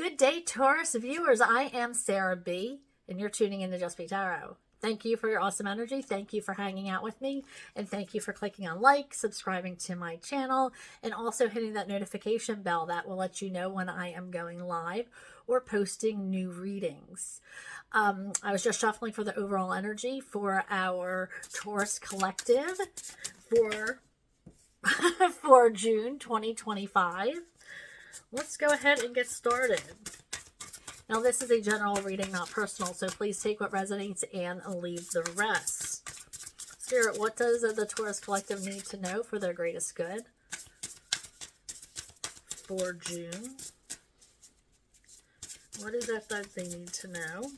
Good day, Taurus viewers. I am Sarah B, and you're tuning in to Just Be Tarot. Thank you for your awesome energy. Thank you for hanging out with me. And thank you for clicking on like, subscribing to my channel, and also hitting that notification bell that will let you know when I am going live or posting new readings. I was just shuffling for the overall energy for our Taurus collective for, for June 2025. Let's go ahead and get started. Now, this is a general reading, not personal, so please take what resonates and leave the rest. Spirit, what does the Taurus collective need to know for their greatest good for June? What is it that they need to know?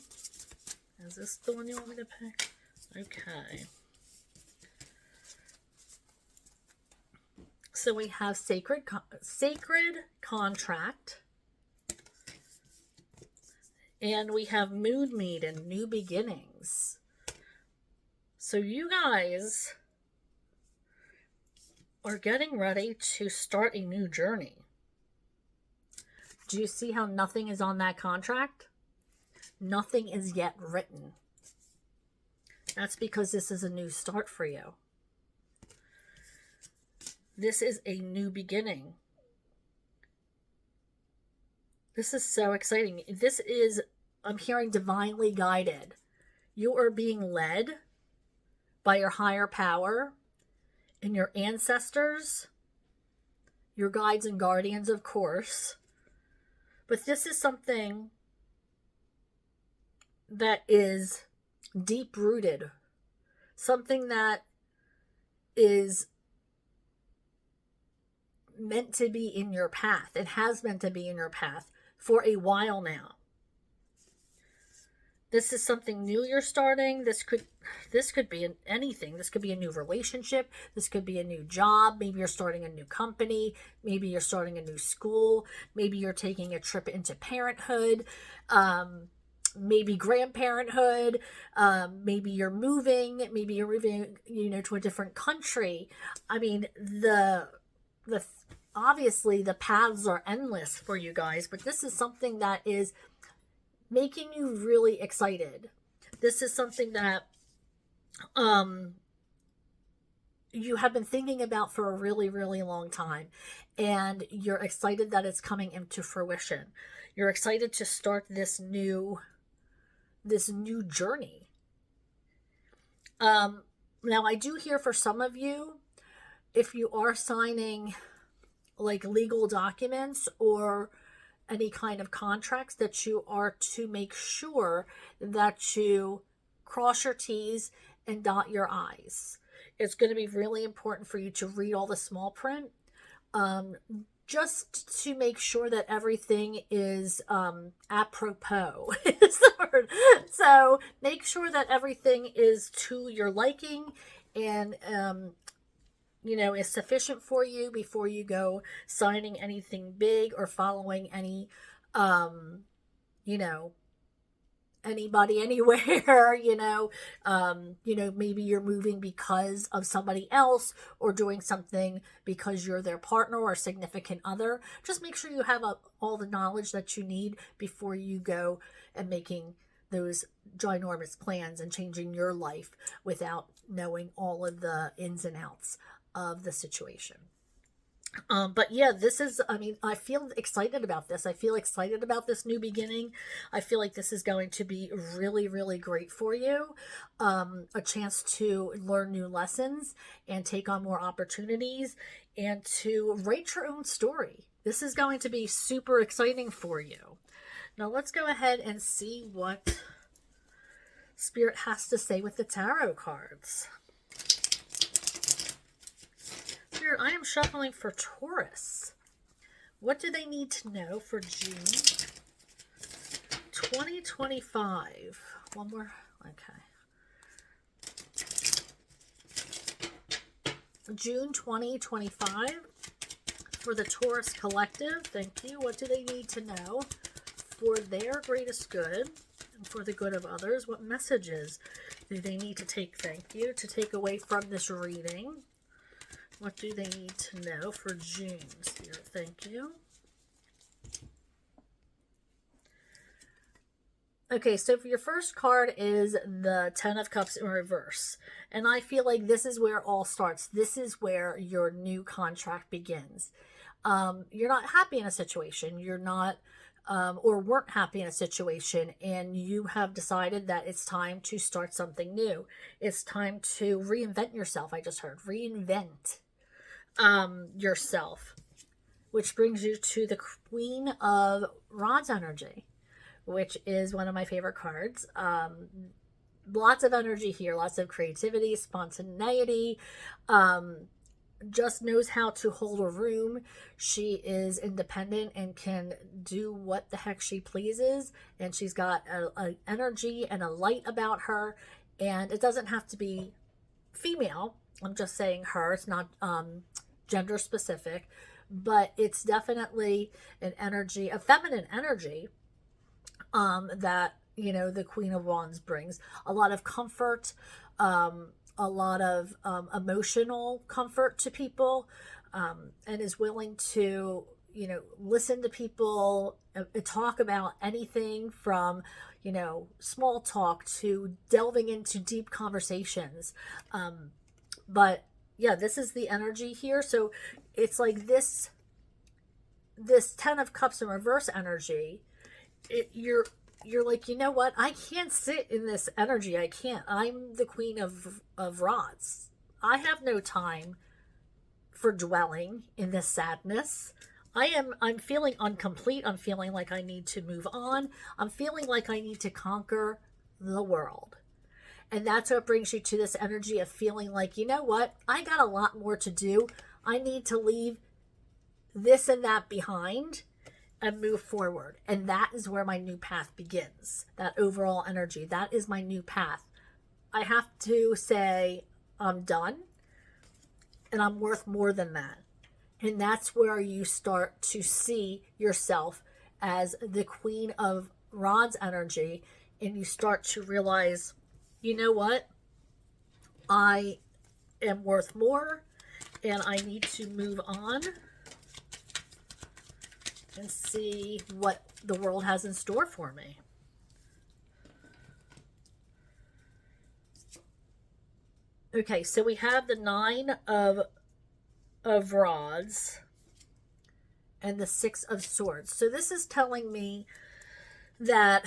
Is this the one you want me to pick? Okay. So we have sacred contract. And we have mood meet and new beginnings. So you guys are getting ready to start a new journey. Do you see how nothing is on that contract? Nothing is yet written. That's because this is a new start for you. This is a new beginning. This is so exciting. This is, I'm hearing, divinely guided. You are being led by your higher power and your ancestors, your guides and guardians, of course. But this is something that is deep-rooted. Something that is meant to be in your path. It has meant to be in your path for a while now. This is something new you're starting. This could be anything. This could be a new relationship. This could be a new job. Maybe you're starting a new company. Maybe you're starting a new school. Maybe you're taking a trip into parenthood. Maybe grandparenthood. Maybe you're moving. Maybe you're moving, to a different country. I mean, obviously the paths are endless for you guys, but this is something that is making you really excited. This is something that you have been thinking about for a really, really long time, and you're excited that it's coming into fruition. You're excited to start this new journey. Now, I do hear for some of you, if you are signing like legal documents or any kind of contracts, that you are to make sure that you cross your T's and dot your I's. It's going to be really important for you to read all the small print, just to make sure that everything is apropos is the word. So make sure that everything is to your liking and is sufficient for you before you go signing anything big or following any, anybody anywhere, maybe you're moving because of somebody else or doing something because you're their partner or significant other. Just make sure you have all the knowledge that you need before you go and making those ginormous plans and changing your life without knowing all of the ins and outs of the situation. But yeah, I feel excited about this. I feel excited about this new beginning. I feel like this is going to be really, really great for you. A chance to learn new lessons and take on more opportunities and to write your own story. This is going to be super exciting for you. Now let's go ahead and see what Spirit has to say with the tarot cards. I am shuffling for Taurus. What do they need to know for June 2025? One more. Okay. June 2025 for the Taurus collective. Thank you. What do they need to know for their greatest good and for the good of others? What messages do they need to take away from this reading? What do they need to know for June, Spirit? Thank you. Okay, so for your first card is the Ten of Cups in reverse. And I feel like this is where it all starts. This is where your new contract begins. You're not happy in a situation. You're not, or weren't happy in a situation, and you have decided that it's time to start something new. It's time to reinvent yourself. I just heard reinvent yourself, which brings you to the Queen of Rods energy, which is one of my favorite cards. Lots of energy here, lots of creativity, spontaneity, just knows how to hold a room. She is independent and can do what the heck she pleases, and she's got a energy and a light about her, and it doesn't have to be female. I'm just saying her. It's not gender specific, but it's definitely an energy, a feminine energy, that, you know, the Queen of Wands brings a lot of comfort, a lot of emotional comfort to people, and is willing to, you know, listen to people, talk about anything from, you know, small talk to delving into deep conversations. But yeah, this is the energy here. So it's like this Ten of Cups in reverse energy. You're like, you know what? I can't sit in this energy. I can't. I'm the Queen of Rods. I have no time for dwelling in this sadness. I'm feeling incomplete. I'm feeling like I need to move on. I'm feeling like I need to conquer the world. And that's what brings you to this energy of feeling like, you know what? I got a lot more to do. I need to leave this and that behind and move forward. And that is where my new path begins. That overall energy. That is my new path. I have to say, I'm done. And I'm worth more than that. And that's where you start to see yourself as the Queen of Rods energy. And you start to realize, you know what? I am worth more. And I need to move on and see what the world has in store for me. Okay, so we have the Nine of Rods and the Six of Swords. So this is telling me that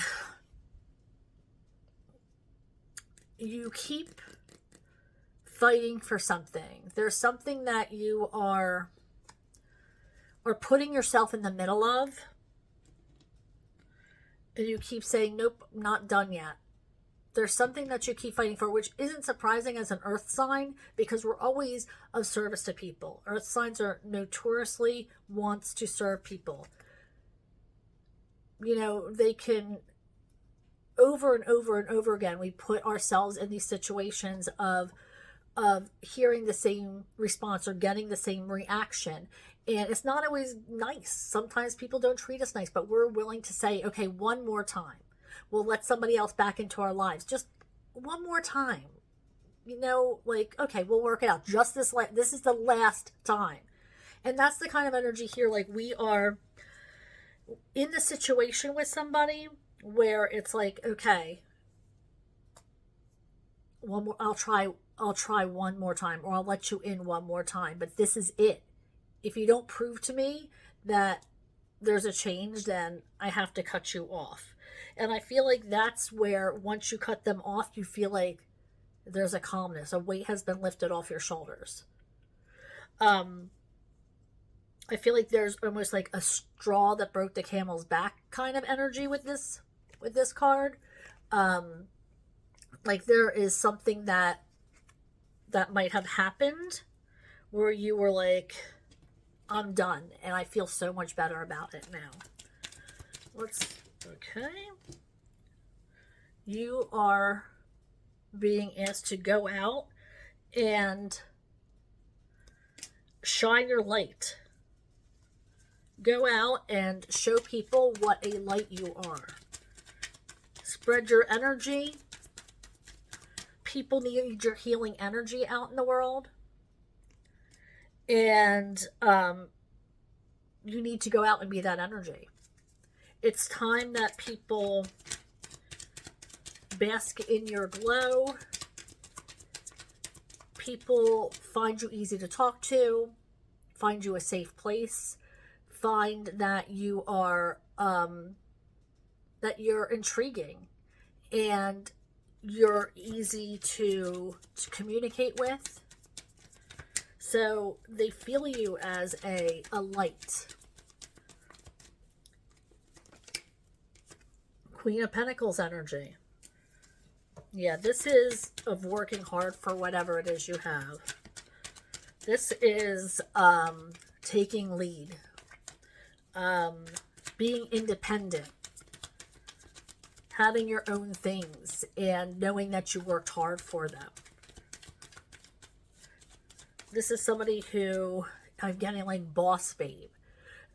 you keep fighting for something. There's something that you are putting yourself in the middle of, and you keep saying, nope, not done yet. There's something that you keep fighting for, which isn't surprising as an earth sign, because we're always of service to people. Earth signs are notoriously wants to serve people. You know, they can, over and over and over again, we put ourselves in these situations of hearing the same response or getting the same reaction. And it's not always nice. Sometimes people don't treat us nice, but we're willing to say, okay, one more time. We'll let somebody else back into our lives. Just one more time. You know, like, okay, we'll work it out. Just this is the last time. And that's the kind of energy here. Like, we are in the situation with somebody where it's like, okay, one more, I'll try one more time, or I'll let you in one more time, but this is it. If you don't prove to me that there's a change, then I have to cut you off. And I feel like that's where, once you cut them off, you feel like there's a calmness, a weight has been lifted off your shoulders. I feel like there's almost like a straw that broke the camel's back kind of energy with this card. Like, there is something that might have happened where you were like, I'm done, and I feel so much better about it now. Okay. You are being asked to go out and shine your light. Go out and show people what a light you are. Spread your energy. People need your healing energy out in the world. And you need to go out and be that energy. It's time that people bask in your glow. People find you easy to talk to, find you a safe place, find that you are that you're intriguing and you're easy to communicate with. So they feel you as a light. Queen of Pentacles energy. Yeah, this is of working hard for whatever it is you have. This is taking lead, being independent, having your own things, and knowing that you worked hard for them. This is somebody who, I'm getting like boss babe.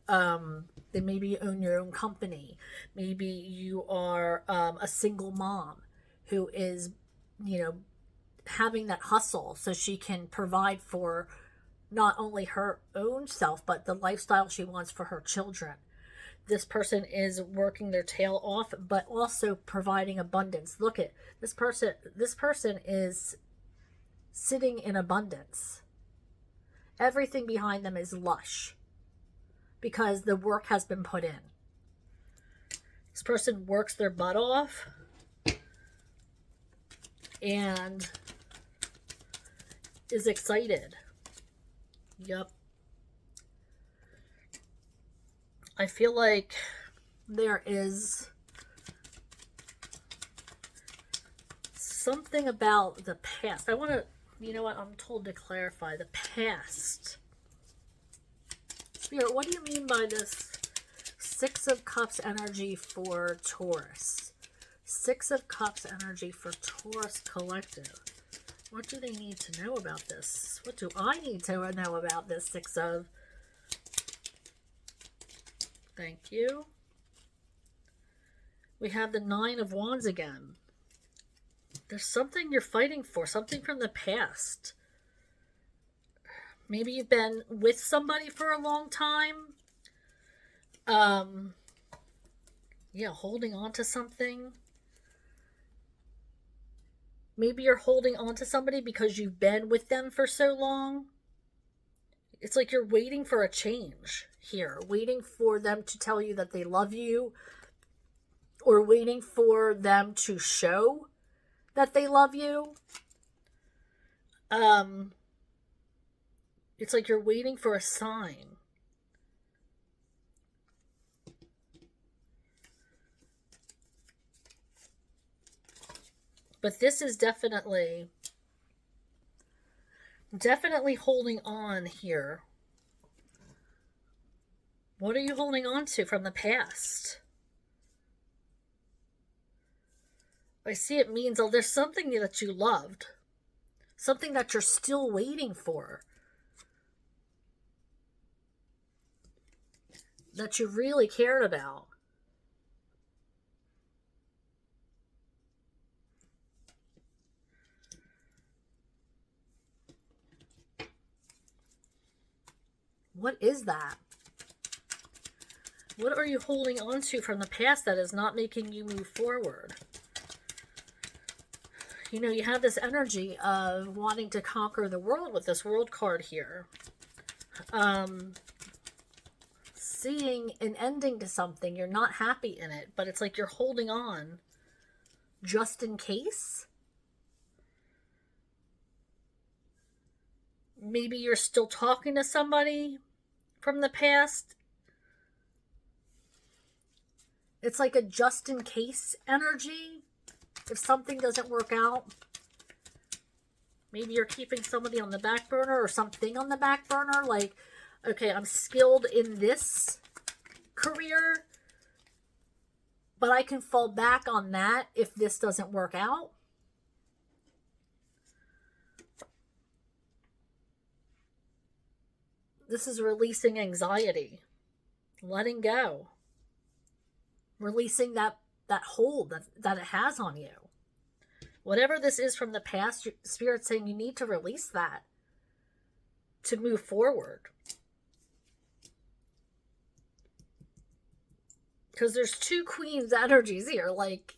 Then maybe you own your own company. Maybe you are a single mom who is, having that hustle so she can provide for not only her own self, but the lifestyle she wants for her children. This person is working their tail off, but also providing abundance. Look at this person. This person is sitting in abundance. Everything behind them is lush because the work has been put in. This person works their butt off and is excited. Yep. I feel like there is something about the past. I want to, you know what, I'm told to clarify the past. Spirit, what do you mean by this Six of Cups energy for Taurus? Six of Cups energy for Taurus collective. What do they need to know about this? What do I need to know about this Six of? Thank you. We have the Nine of Wands again. There's something you're fighting for, something from the past. Maybe you've been with somebody for a long time. Yeah, holding on to something. Maybe you're holding on to somebody because you've been with them for so long. It's like you're waiting for a change here. Waiting for them to tell you that they love you. Or waiting for them to show that they love you. It's like you're waiting for a sign. But this is definitely holding on here. What are you holding on to from the past? I see it means, oh, there's something that you loved. Something that you're still waiting for. That you really cared about. What is that? What are you holding on to from the past that is not making you move forward? You know, you have this energy of wanting to conquer the world with this World card here. Seeing an ending to something, you're not happy in it, but it's like you're holding on just in case. Maybe you're still talking to somebody from the past. It's like a just in case energy. If something doesn't work out, maybe you're keeping somebody on the back burner or something on the back burner. Like, okay, I'm skilled in this career, but I can fall back on that if this doesn't work out. This is releasing anxiety, letting go, releasing that hold that it has on you. Whatever this is from the past, your Spirit's saying you need to release that to move forward. Because there's two queens energies here. Like,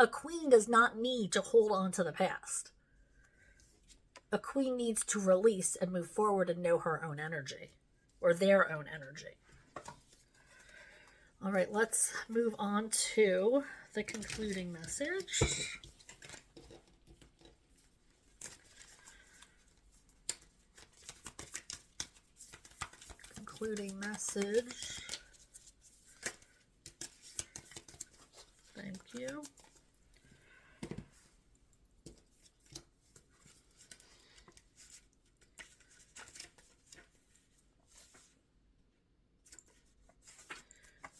A queen does not need to hold on to the past. A queen needs to release and move forward and know her own energy, or their own energy. All right, let's move on to the concluding message. Concluding message. Thank you.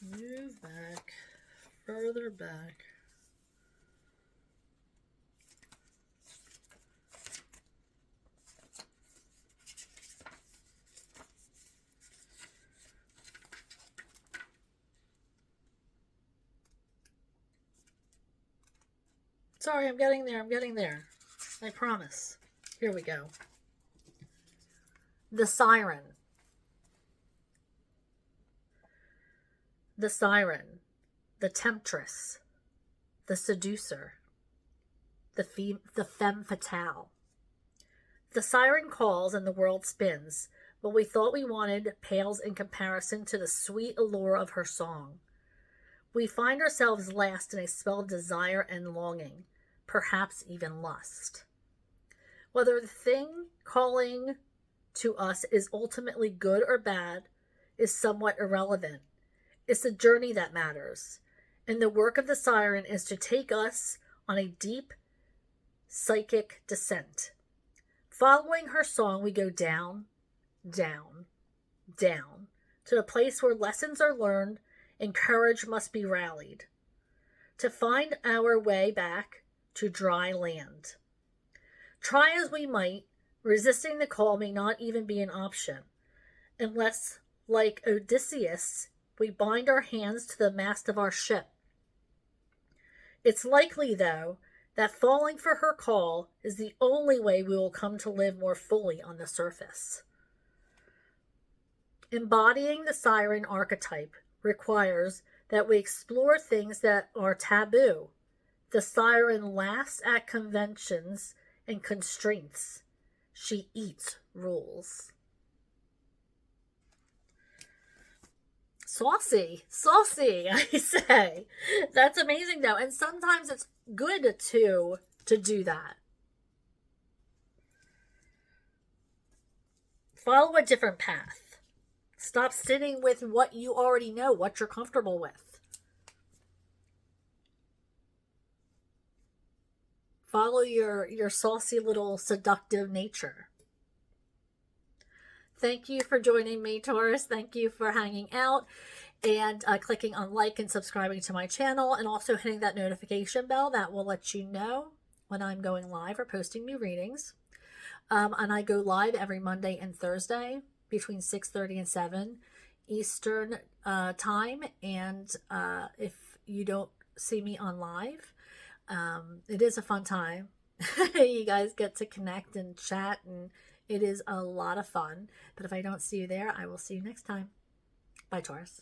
Move back, further back. Sorry, I'm getting there. I promise. Here we go. The siren. The siren. The temptress. The seducer. The femme fatale. The siren calls and the world spins. What we thought we wanted pales in comparison to the sweet allure of her song. We find ourselves last in a spell of desire and longing, perhaps even lust. Whether the thing calling to us is ultimately good or bad is somewhat irrelevant. It's the journey that matters, and the work of the siren is to take us on a deep psychic descent. Following her song, we go down, down, down, to the place where lessons are learned and courage must be rallied, to find our way back to dry land. Try as we might, resisting the call may not even be an option, unless, like Odysseus, we bind our hands to the mast of our ship. It's likely, though, that falling for her call is the only way we will come to live more fully on the surface. Embodying the siren archetype requires that we explore things that are taboo. The siren laughs at conventions and constraints. She eats rules. Saucy, I say. That's amazing, though. And sometimes it's good to do that. Follow a different path. Stop sitting with what you already know, what you're comfortable with. Follow your saucy little seductive nature. Thank you for joining me, Taurus. Thank you for hanging out and clicking on like and subscribing to my channel, and also hitting that notification bell that will let you know when I'm going live or posting new readings. And I go live every Monday and Thursday between 6:30 and 7 Eastern time. And if you don't see me on live, it is a fun time. You guys get to connect and chat, and it is a lot of fun. But if I don't see you there, I will see you next time. Bye, Taurus.